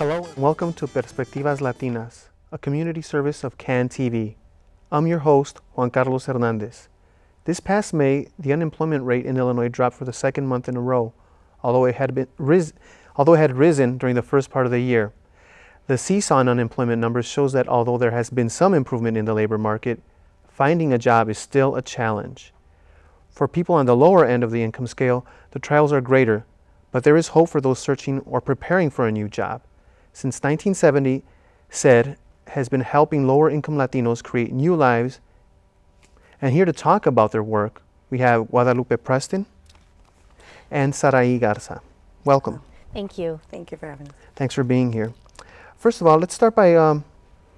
Hello and welcome to Perspectivas Latinas, a community service of CAN TV. I'm your host, Juan Carlos Hernandez. This past May, the unemployment rate in Illinois dropped for the second month in a row, although it had risen during the first part of the year. The seesaw in unemployment numbers shows that although there has been some improvement in the labor market, finding a job is still a challenge. For people on the lower end of the income scale, the trials are greater, but there is hope for those searching or preparing for a new job. Since 1970, SED has been helping lower-income Latinos create new lives. And here to talk about their work, we have Guadalupe Preston and Saraí Garza. Welcome. Thank you. Thank you for having us. Thanks for being here. First of all, let's start by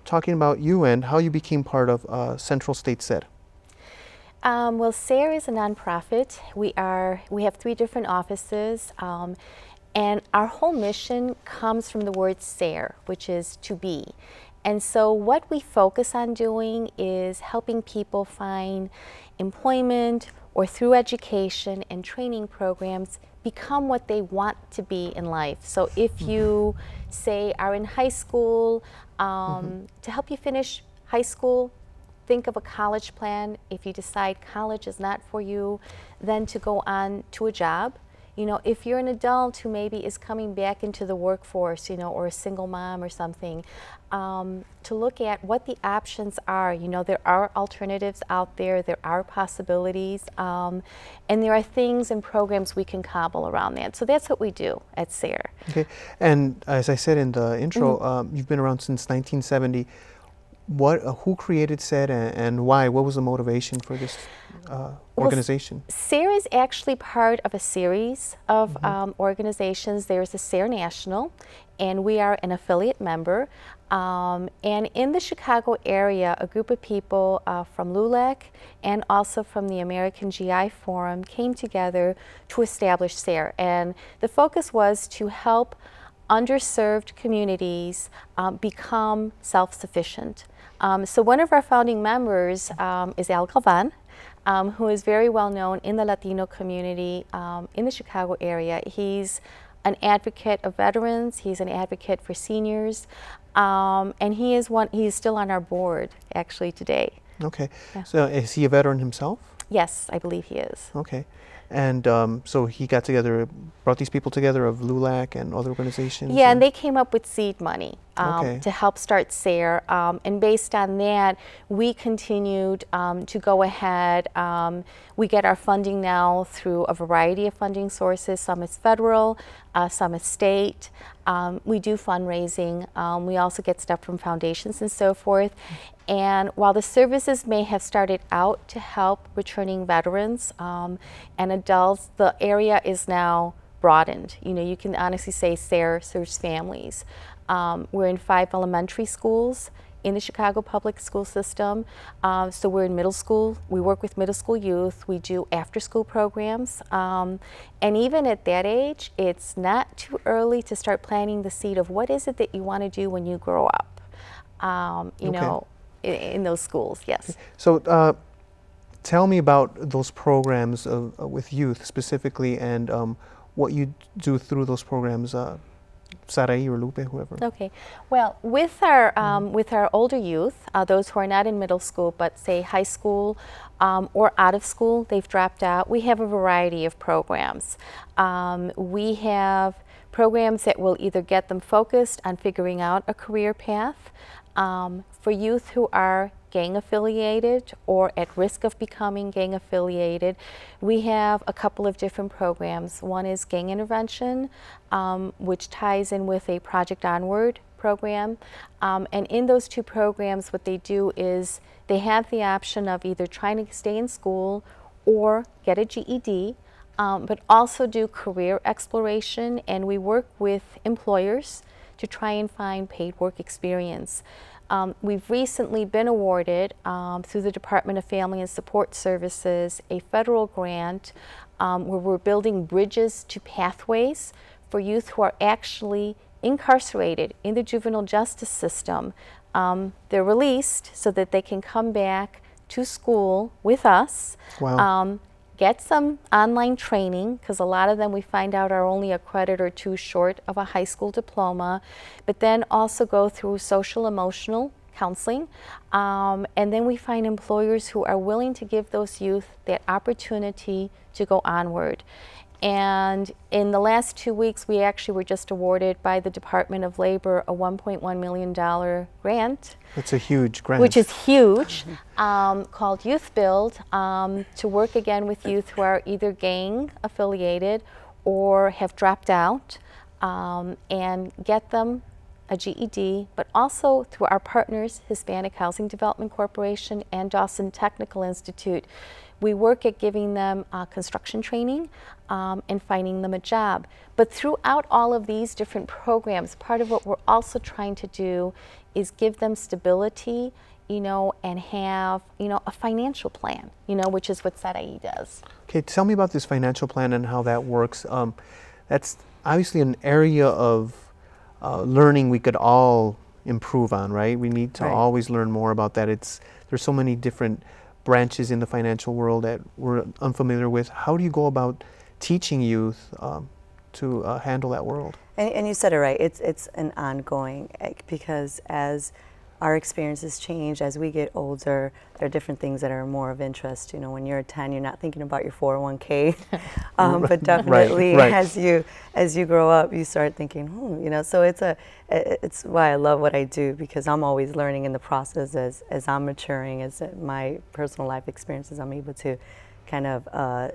talking about you and how you became part of Central State SED. Well, SARE is a nonprofit. We have 3 different offices. And our whole mission comes from the word SARE, which is to be. And so what we focus on doing is helping people find employment or through education and training programs become what they want to be in life. So if you, say, are in high school, to help you finish high school, think of a college plan. If you decide college is not for you, then to go on to a job. You know, if you're an adult who maybe is coming back into the workforce, you know, or a single mom or something, to look at what the options are. You know, there are alternatives out there, there are possibilities, and there are things and programs we can cobble around that. So that's what we do at SARE. Okay, and as I said in the intro, you've been around since 1970. Who created SED and why? What was the motivation for this organization? Well, SARE is actually part of a series of organizations. There's the SARE National, and we are an affiliate member. And in the Chicago area, a group of people from LULAC and also from the American GI Forum came together to establish SARE. And the focus was to help underserved communities become self-sufficient. So one of our founding members is Al Galvan, who is very well known in the Latino community in the Chicago area. He's an advocate of veterans, he's an advocate for seniors, and he is still on our board actually today. Okay, yeah. So is he a veteran himself? Yes, I believe he is. Okay. And so he got together, brought these people together of LULAC and other organizations? Yeah, and they came up with seed money to help start SARE. And based on that, we continued to go ahead. We get our funding now through a variety of funding sources. Some is federal, some is state. We do fundraising. We also get stuff from foundations and so forth. And while the services may have started out to help returning veterans and adults, the area is now broadened. You know, you can honestly say SARE serves families. We're in 5 elementary schools in the Chicago public school system. So we're in middle school. We work with middle school youth. We do after-school programs. And even at that age, it's not too early to start planting the seed of what is it that you want to do when you grow up. You know, in those schools, yes. So tell me about those programs with youth specifically and what you do through those programs, Saraí or Lupe, whoever. Okay, well, with our older youth, those who are not in middle school but say high school or out of school, they've dropped out, we have a variety of programs. We have programs that will either get them focused on figuring out a career path. For youth who are gang affiliated or at risk of becoming gang affiliated, we have a couple of different programs. One is gang intervention, which ties in with a Project Onward program. And in those 2 programs, what they do is they have the option of either trying to stay in school or get a GED, but also do career exploration, and we work with employers to try and find paid work experience. We've recently been awarded through the Department of Family and Support Services a federal grant where we're building bridges to pathways for youth who are actually incarcerated in the juvenile justice system. They're released so that they can come back to school with us, get some online training, because a lot of them we find out are only a credit or two short of a high school diploma, but then also go through social emotional counseling. And then we find employers who are willing to give those youth that opportunity to go onward. And in the last 2 weeks, we actually were just awarded by the Department of Labor a $1.1 million grant. That's a huge grant. Which is huge, called Youth Build, to work again with youth who are either gang affiliated or have dropped out, and get them a GED, but also through our partners, Hispanic Housing Development Corporation and Dawson Technical Institute, we work at giving them construction training and finding them a job. But throughout all of these different programs, part of what we're also trying to do is give them stability, you know, and have, you know, a financial plan, you know, which is what Saraí does. Okay, tell me about this financial plan and how that works. That's obviously an area of learning we could all improve on, right? We need to always learn more about that. There's so many different branches in the financial world that we're unfamiliar with. How do you go about teaching youth to handle that world? And you said it right. It's an ongoing, because as our experiences change, as we get older, there are different things that are more of interest. You know, when you're 10, you're not thinking about your 401k, but definitely as you grow up, you start thinking, you know. So it's why I love what I do, because I'm always learning in the process as I'm maturing, as my personal life experiences, I'm able to kind of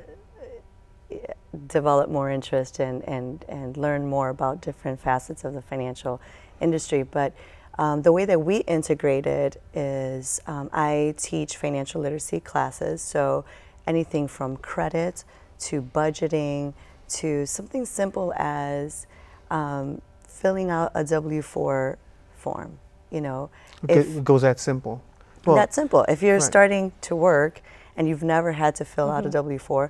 develop more interest and learn more about different facets of the financial industry. But the way that we integrate it is I teach financial literacy classes, so anything from credit to budgeting to something simple as filling out a W-4 form, you know. It goes that simple? Well, that simple. If you're starting to work and you've never had to fill out a W-4,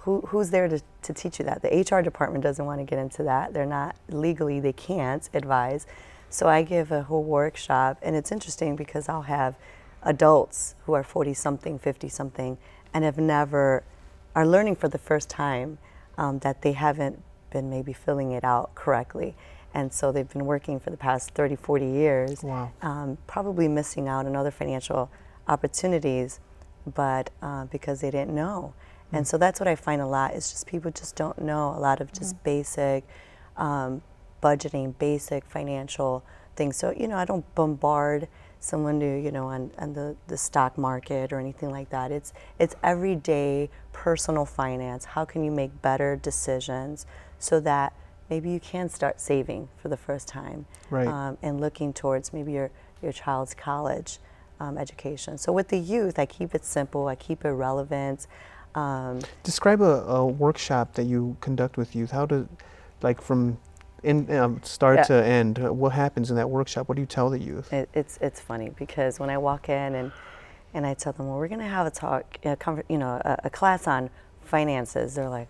who's there to teach you that? The HR department doesn't want to get into that. They're not, legally they can't advise. So I give a whole workshop, and it's interesting because I'll have adults who are 40-something, 50-something, and are learning for the first time that they haven't been maybe filling it out correctly. And so they've been working for the past 30, 40 years, probably missing out on other financial opportunities, but because they didn't know. And so that's what I find a lot, is just people just don't know a lot of just basic budgeting, basic financial things. So, you know, I don't bombard someone to, you know, on the stock market or anything like that. It's everyday personal finance. How can you make better decisions so that maybe you can start saving for the first time, and looking towards maybe your child's college education. So with the youth, I keep it simple, I keep it relevant. Describe a workshop that you conduct with youth. How to, like, from start to end, what happens in that workshop? What do you tell the youth? It's funny, because when I walk in and I tell them, well, we're going to have a talk, you know, a class on finances, they're like,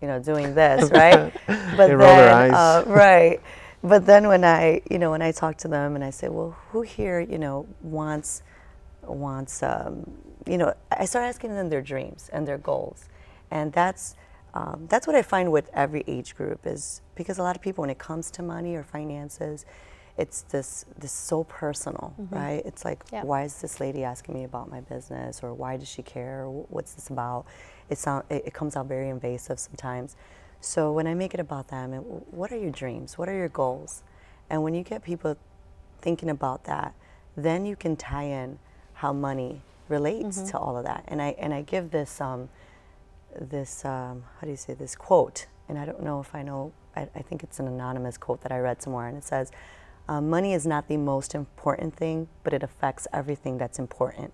you know, doing this, right? But they roll their eyes. But then when I talk to them and I say, well, who here, you know, wants you know, I start asking them their dreams and their goals, and that's what I find with every age group, is because a lot of people, when it comes to money or finances, it's this so personal, right? It's like, why is this lady asking me about my business, or why does she care, or what's this about? It comes out very invasive sometimes. So when I make it about them, what are your dreams? What are your goals? And when you get people thinking about that, then you can tie in how money relates to all of that. And I give this how do you say, this quote, and I don't know if I know, I think it's an anonymous quote that I read somewhere, and it says, money is not the most important thing, but it affects everything that's important.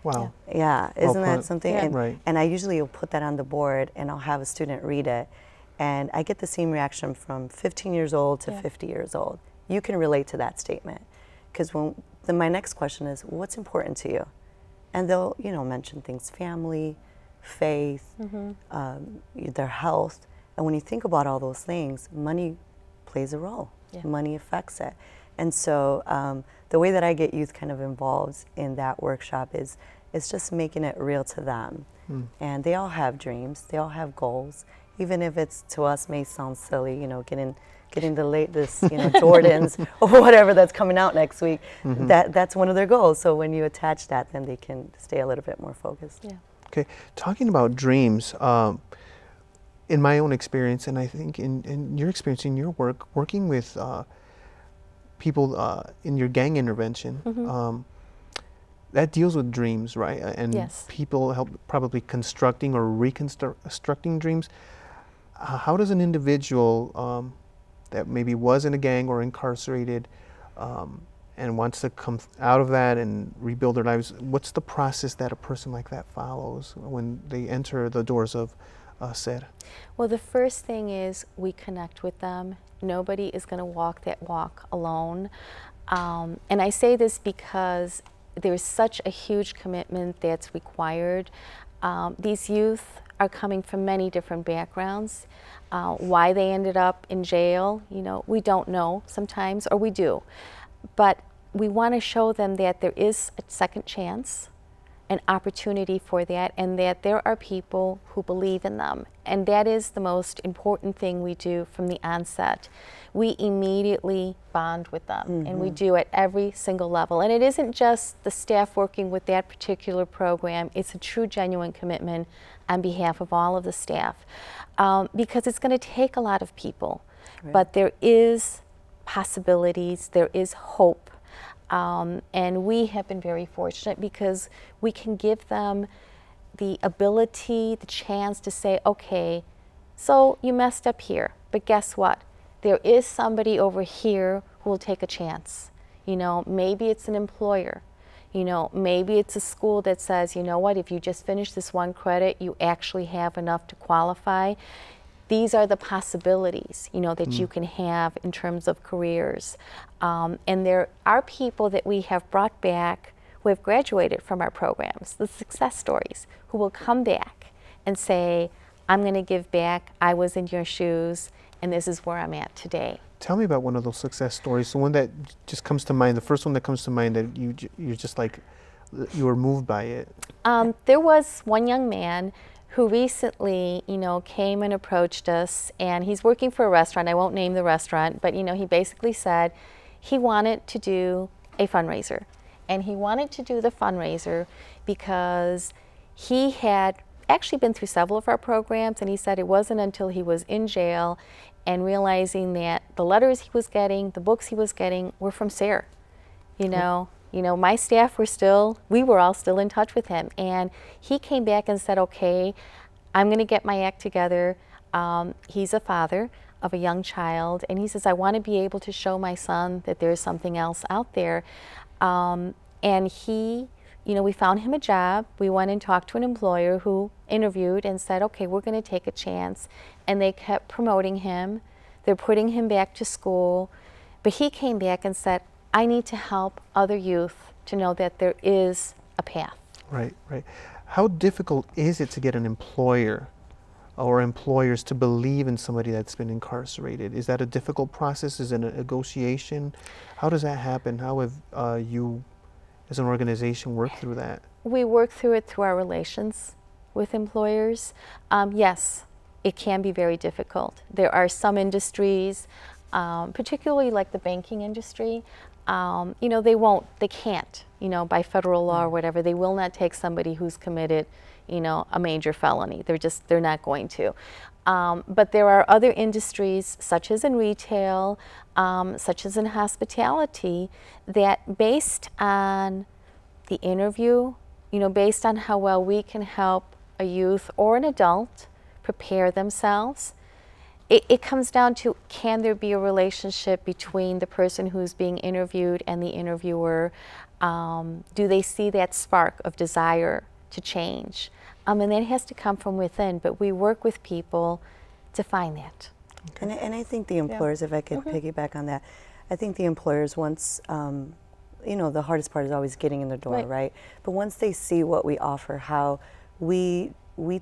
Wow. Yeah, isn't that something? Yeah. And I usually will put that on the board, and I'll have a student read it, and I get the same reaction from 15 years old to 50 years old. You can relate to that statement, because then my next question is, what's important to you? And they'll, you know, mention things, family, faith, their health. And when you think about all those things, money plays a role. Money affects it. And so the way that I get youth kind of involved in that workshop is It's just making it real to them. And they all have dreams. They all have goals. Even if it's, to us, may sound silly, you know, getting the latest, you know, Jordans or whatever that's coming out next week. That's one of their goals. So when you attach that, then they can stay a little bit more focused. Yeah. Okay, talking about dreams, in my own experience, and I think in your experience, in your work, working with people in your gang intervention, that deals with dreams, right? And yes. people help probably constructing or reconstructing dreams. How does an individual that maybe was in a gang or incarcerated and wants to come out of that and rebuild their lives, what's the process that a person like that follows when they enter the doors of SER? Well, the first thing is we connect with them. Nobody is going to walk that walk alone. And I say this because there's such a huge commitment that's required. These youth are coming from many different backgrounds. Why they ended up in jail, you know, we don't know sometimes, or we do. But we want to show them that there is a second chance, an opportunity for that, and that there are people who believe in them. And that is the most important thing we do from the onset. We immediately bond with them, and we do at every single level. And it isn't just the staff working with that particular program, it's a true, genuine commitment on behalf of all of the staff. Because it's going to take a lot of people, but there is possibilities, there is hope. And we have been very fortunate because we can give them the ability, the chance to say, okay, so you messed up here, but guess what? There is somebody over here who will take a chance. You know, maybe it's an employer. You know, maybe it's a school that says, you know what, if you just finish this one credit, you actually have enough to qualify. These are the possibilities, you know, that you can have in terms of careers. And there are people that we have brought back who have graduated from our programs, the success stories, who will come back and say, I'm going to give back, I was in your shoes, and this is where I'm at today. Tell me about one of those success stories, the one that just comes to mind, the first one that comes to mind that you're just like, you were moved by it. There was one young man who recently, you know, came and approached us, and he's working for a restaurant. I won't name the restaurant, but, you know, he basically said he wanted to do a fundraiser. And he wanted to do the fundraiser because he had actually been through several of our programs, and he said it wasn't until he was in jail and realizing that the letters he was getting, the books he was getting were from SER. You know, my staff were we were all still in touch with him. And he came back and said, okay, I'm going to get my act together. He's a father of a young child, and he says, I want to be able to show my son that there's something else out there. And he, you know, we found him a job. We went and talked to an employer who interviewed and said, okay, we're going to take a chance. And they kept promoting him. They're putting him back to school. But he came back and said, I need to help other youth to know that there is a path. Right, right. How difficult is it to get an employer or employers to believe in somebody that's been incarcerated? Is that a difficult process? Is it a negotiation? How does that happen? How have you, as an organization, worked through that? We work through it through our relations with employers. Yes, it can be very difficult. There are some industries, particularly like the banking industry, you know, they can't, you know, by federal law or whatever, they will not take somebody who's committed, you know, a major felony. They're not going to. But there are other industries, such as in retail, such as in hospitality, that based on the interview, you know, based on how well we can help a youth or an adult prepare themselves, it comes down to, can there be a relationship between the person who's being interviewed and the interviewer? Do they see that spark of desire to change? And that has to come from within, but we work with people to find that. Okay. And I think the employers, if I could piggyback on that, I think the employers, once, you know, the hardest part is always getting in the door, right? But once they see what we offer, how we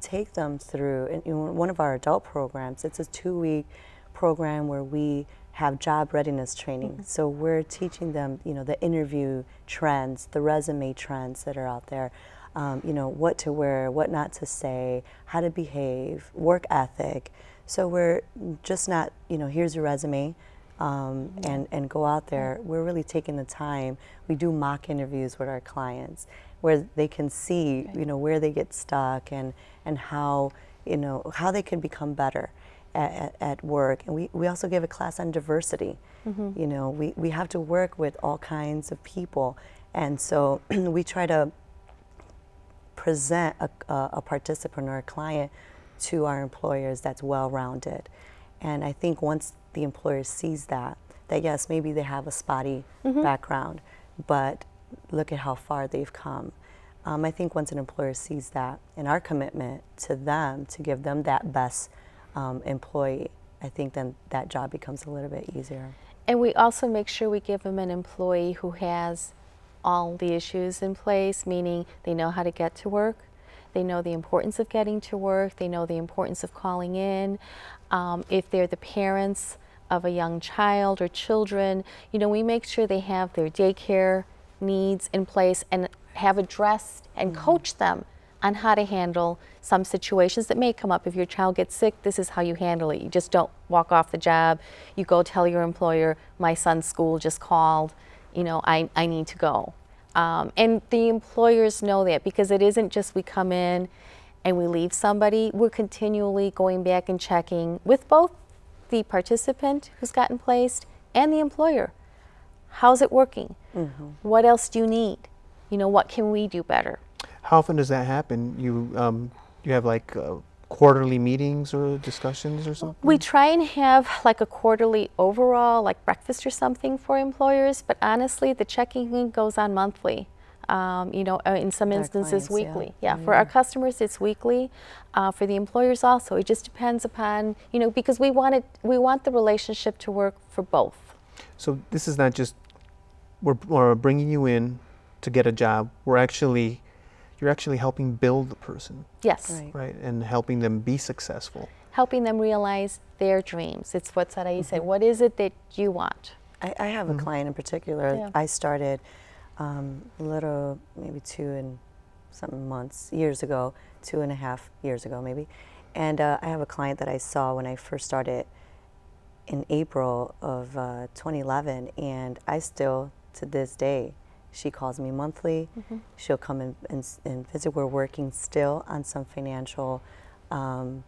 take them through, and you know, one of our adult programs, it's a 2-week program where we have job readiness training. So we're teaching them, you know, the interview trends, the resume trends that are out there. you know, what to wear, what not to say, how to behave, work ethic. So we're just not, you know, here's your resume, and go out there. We're really taking the time. We do mock interviews with our clients where they can see, you know, where they get stuck and how, you know, how they can become better at work. And we also give a class on diversity. You know, we have to work with all kinds of people. And so we try to present a participant or a client to our employers that's well-rounded. And I think once the employer sees that yes, maybe they have a spotty background, but look at how far they've come. I think once an employer sees that and our commitment to them to give them that best employee, I think then that job becomes a little bit easier. And we also make sure we give them an employee who has all the issues in place, meaning they know how to get to work, they know the importance of getting to work, they know the importance of calling in. If they're the parents of a young child or children, you know, we make sure they have their daycare needs in place and have addressed and coach them on how to handle some situations that may come up. If your child gets sick, this is how you handle it. You just don't walk off the job. You go tell your employer, my son's school just called, you know, I need to go. And the employers know that, because it isn't just we come in and we leave somebody. We're continually going back and checking with both the participant who's gotten placed and the employer. How's it working? What else do you need? You know, what can we do better? How often does that happen? You have like quarterly meetings or discussions or something? We try and have like a quarterly overall, like breakfast or something for employers, but honestly, the checking goes on monthly. You know, in some instances weekly. Yeah, for our customers it's weekly. For the employers also, it just depends upon, you know, because we want the relationship to work for both. So this is not just we're bringing you in to get a job. You're actually helping build the person. Yes. Right, and helping them be successful. Helping them realize their dreams. It's what Saraí said. What is it that you want? I have a client in particular. I started little, maybe years ago, 2.5 years ago maybe. And I have a client that I saw when I first started in April of 2011, and I still, to this day, she calls me monthly. She'll come and visit. We're working still on some financial, and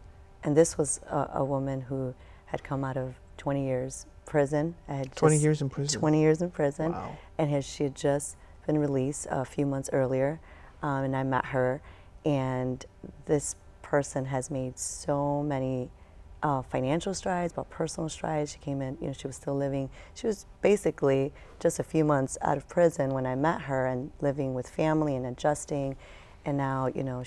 this was a woman who had come out of 20 years prison. 20 years in prison? 20 years in prison. Wow. And she had just been released a few months earlier, and I met her, and this person has made so many financial strides, but personal strides. She came in, you know, she was still living. She was basically just a few months out of prison when I met her, and living with family and adjusting. And now, you know,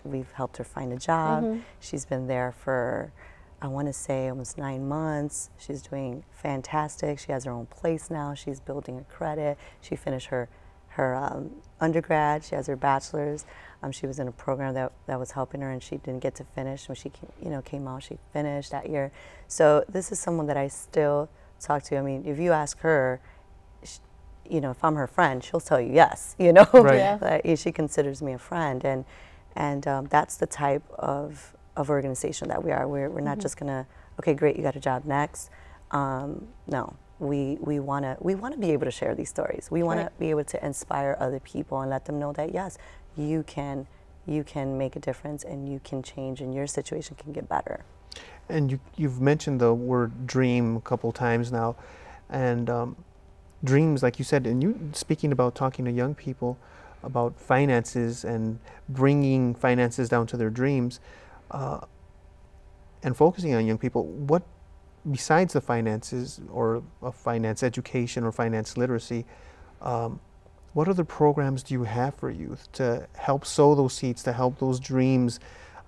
we've helped her find a job. She's been there for, I want to say, almost 9 months. She's doing fantastic. She has her own place now. She's building her credit. She finished her undergrad. She has her bachelor's. She was in a program that was helping her, and she didn't get to finish. When she came out, she finished that year. So this is someone that I still talk to. I mean, if you ask her, you know, if I'm her friend, she'll tell you yes. You know, she considers me a friend, and that's the type of organization that we are. We're not just gonna, okay, great, you got a job, next. No. We want to be able to share these stories. We want to be able to inspire other people and let them know that yes, you can make a difference, and you can change, and your situation can get better. And you've mentioned the word dream a couple times now, and dreams, like you said, and you speaking about talking to young people about finances and bringing finances down to their dreams, and focusing on young people. What, besides the finances or finance education or finance literacy, what other programs do you have for youth to help sow those seeds, to help those dreams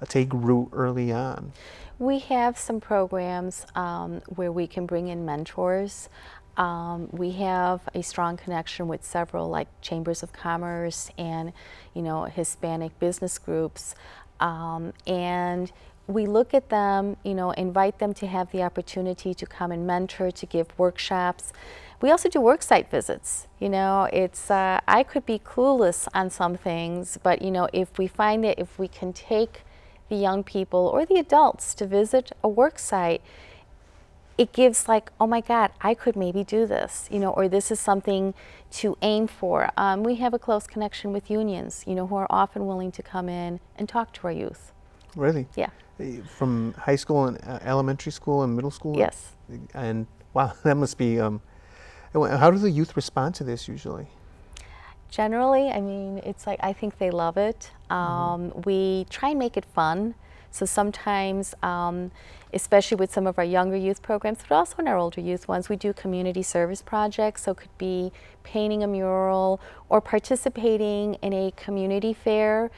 take root early on? We have some programs where we can bring in mentors. We have a strong connection with several, like chambers of commerce and, you know, Hispanic business groups, and we look at them, invite them to have the opportunity to come and mentor, to give workshops. We also do worksite visits. It's I could be clueless on some things, but if we find that if we can take the young people or the adults to visit a worksite, it gives like, oh my God, I could maybe do this, or this is something to aim for. We have a close connection with unions, who are often willing to come in and talk to our youth. Really? Yeah. From high school and elementary school and middle school? Yes. And wow, that must be, how do the youth respond to this usually? Generally, it's like, I think they love it. We try and make it fun. So sometimes, especially with some of our younger youth programs, but also in our older youth ones, we do community service projects. So it could be painting a mural or participating in a community fair,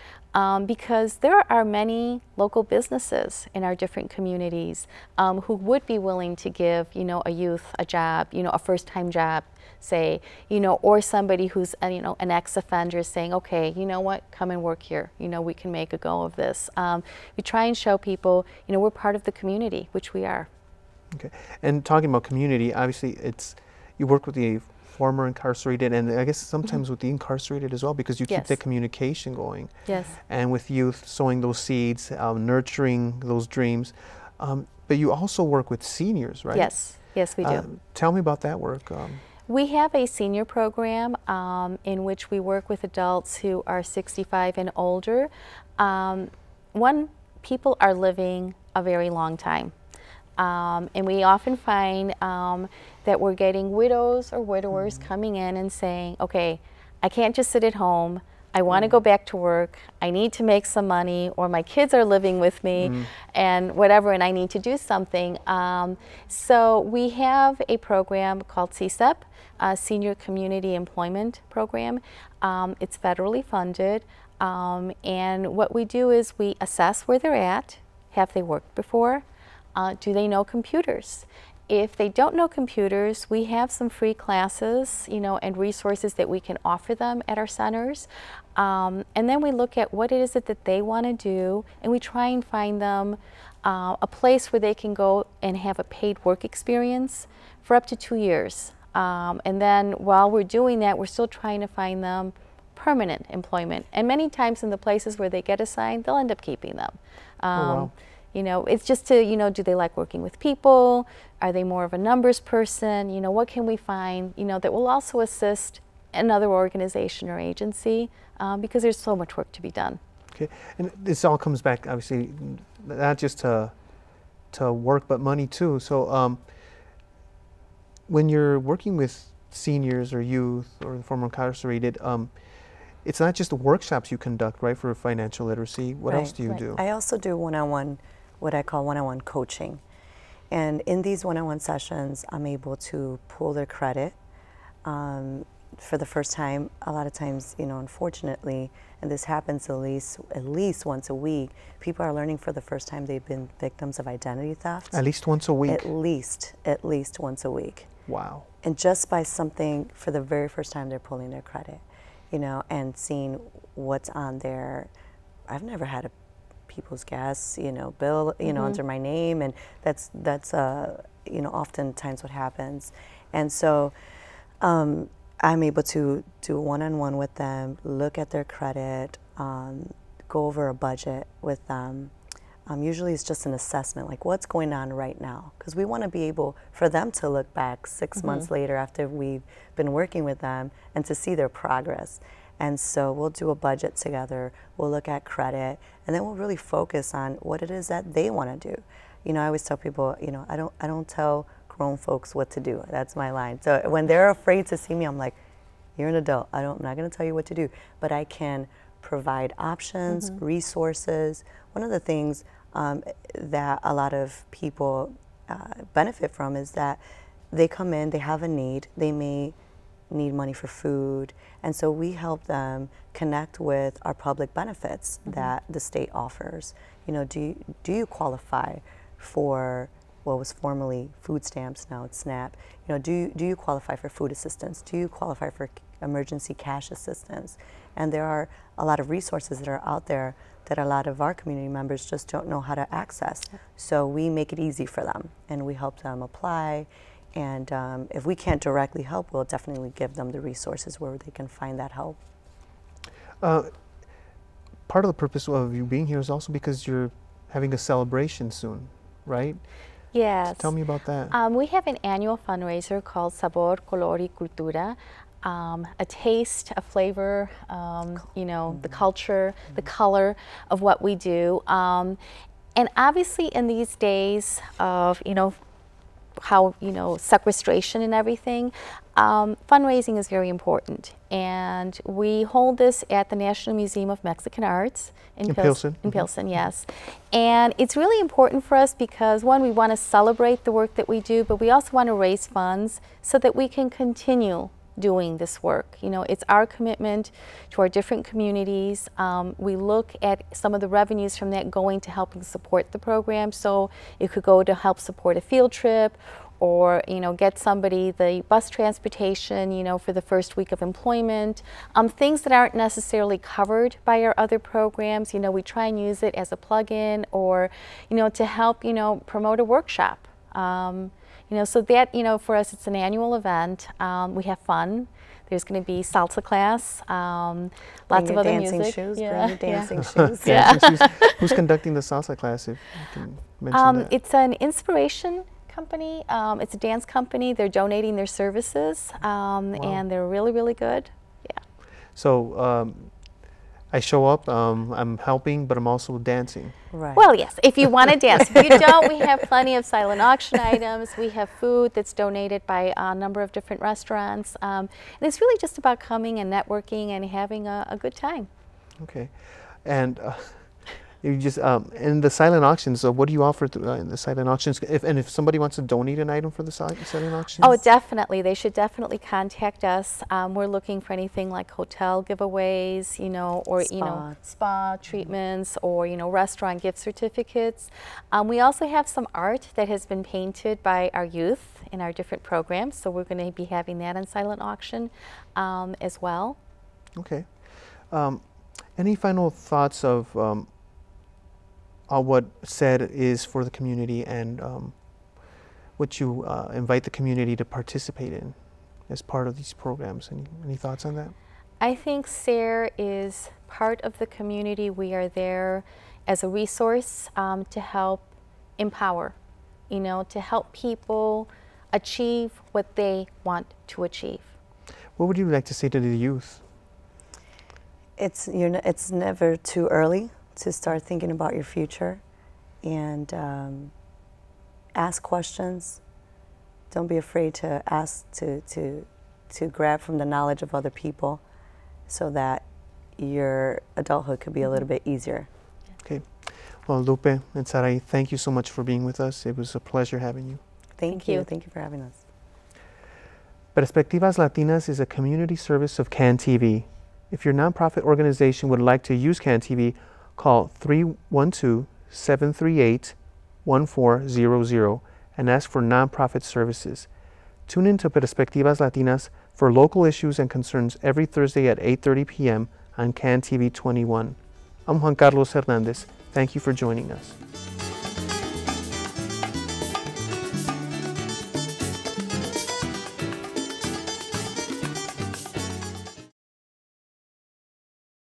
because there are many local businesses in our different communities who would be willing to give, a youth a job, a first-time job, say, or somebody who's, an ex-offender saying, okay, you know what, come and work here. We can make a go of this. We try and show people, we're part of the community, which we are. Okay. And talking about community, obviously you work with the former incarcerated, and I guess sometimes with the incarcerated as well, because you keep the communication going. Yes. And with youth, sowing those seeds, nurturing those dreams. But you also work with seniors, right? Yes. Yes, we do. Tell me about that work. We have a senior program in which we work with adults who are 65 and older. People are living a very long time. And we often find that we're getting widows or widowers coming in and saying, okay, I can't just sit at home. I want to go back to work. I need to make some money, or my kids are living with me and whatever, and I need to do something. So we have a program called CSEP, Senior Community Employment Program. It's federally funded. And what we do is we assess where they're at. Have they worked before? Do they know computers? If they don't know computers, we have some free classes, and resources that we can offer them at our centers. And then we look at what it is that they want to do, and we try and find them a place where they can go and have a paid work experience for up to 2 years. And then while we're doing that, we're still trying to find them permanent employment. And many times in the places where they get assigned, they'll end up keeping them. Oh, wow. It's just to, do they like working with people? Are they more of a numbers person? What can we find, that will also assist another organization or agency, because there's so much work to be done. Okay, and this all comes back, obviously, not just to work, but money too. So when you're working with seniors or youth or former incarcerated, it's not just the workshops you conduct, right, for financial literacy. What else do you do? I also do one-on-one, what I call one-on-one coaching. And in these one-on-one sessions, I'm able to pull their credit for the first time. A lot of times, unfortunately, and this happens at least once a week, people are learning for the first time they've been victims of identity theft. At least once a week? At least once a week. Wow. And just by something, for the very first time, they're pulling their credit, and seeing what's on there. I've never had a people's gas, bill, under my name, and that's oftentimes what happens. And so I'm able to do one-on-one with them, look at their credit, go over a budget with them. Usually it's just an assessment, like what's going on right now, because we want to be able for them to look back 6 months later after we've been working with them and to see their progress. And so we'll do a budget together, we'll look at credit, and then we'll really focus on what it is that they want to do. I always tell people, I don't tell grown folks what to do. That's my line. So when they're afraid to see me, I'm like, you're an adult. I'm not going to tell you what to do, but I can provide options, resources. One of the things that a lot of people benefit from is that they come in, they have a need, they may need money for food, and so we help them connect with our public benefits that the state offers. Do you qualify for what was formerly food stamps, now it's SNAP? Do you qualify for food assistance? Do you qualify for emergency cash assistance? And there are a lot of resources that are out there that a lot of our community members just don't know how to access. So we make it easy for them, and we help them apply. And if we can't directly help, we'll definitely give them the resources where they can find that help. Part of the purpose of you being here is also because you're having a celebration soon, right? Yes. So tell me about that. We have an annual fundraiser called Sabor, Cultura. A taste, a flavor, you know, the culture, the color of what we do. And obviously in these days of, you know, how, you know, sequestration and everything, fundraising is very important. And we hold this at the National Museum of Mexican Arts in Pilsen. In Pilsen, yes. And it's really important for us because, one, we want to celebrate the work that we do, but we also want to raise funds so that we can continue doing this work. You know, it's our commitment to our different communities. We look at some of the revenues from that going to helping support the program. So it could go to help support a field trip, or, you know, get somebody the bus transportation, you know, for the first week of employment. Things that aren't necessarily covered by our other programs, you know, we try and use it as a plug-in, or, you know, to help, you know, promote a workshop. You know, so that, you know, for us, it's an annual event. We have fun. There's going to be salsa class, lots of other dancing music. Shoes, yeah. bring your dancing shoes. Dancing shoes. Who's conducting the salsa class, if you can mention that? It's an inspiration company. It's a dance company. They're donating their services, and they're really, really good. Yeah. So I show up, I'm helping, but I'm also dancing. Right. Well, yes, if you want to dance. If you don't, we have plenty of silent auction items. We have food that's donated by a number of different restaurants. And it's really just about coming and networking and having a good time. Okay. And you just, in the silent auctions, what do you offer in the silent auctions? If somebody wants to donate an item for the silent auctions? Oh, definitely. They should definitely contact us. We're looking for anything like hotel giveaways, you know, or, you know, spa treatments, or, you know, restaurant gift certificates. We also have some art that has been painted by our youth in our different programs, so we're going to be having that on silent auction as well. Okay. Any final thoughts of what SAID is for the community, and what you invite the community to participate in as part of these programs? Any thoughts on that? I think SAID is part of the community. We are there as a resource to help empower, you know, to help people achieve what they want to achieve. What would you like to say to the youth? It's never too early to start thinking about your future, and ask questions. Don't be afraid to ask, to grab from the knowledge of other people, so that your adulthood could be a little bit easier. Okay. Well, Lupe and Saraí, thank you so much for being with us. It was a pleasure having you. Thank you. Thank you for having us. Perspectivas Latinas is a community service of CAN TV. If your nonprofit organization would like to use CAN TV, call 312-738-1400 and ask for nonprofit services. Tune in to Perspectivas Latinas for local issues and concerns every Thursday at 8:30 p.m. on CAN TV 21. I'm Juan Carlos Hernandez. Thank you for joining us.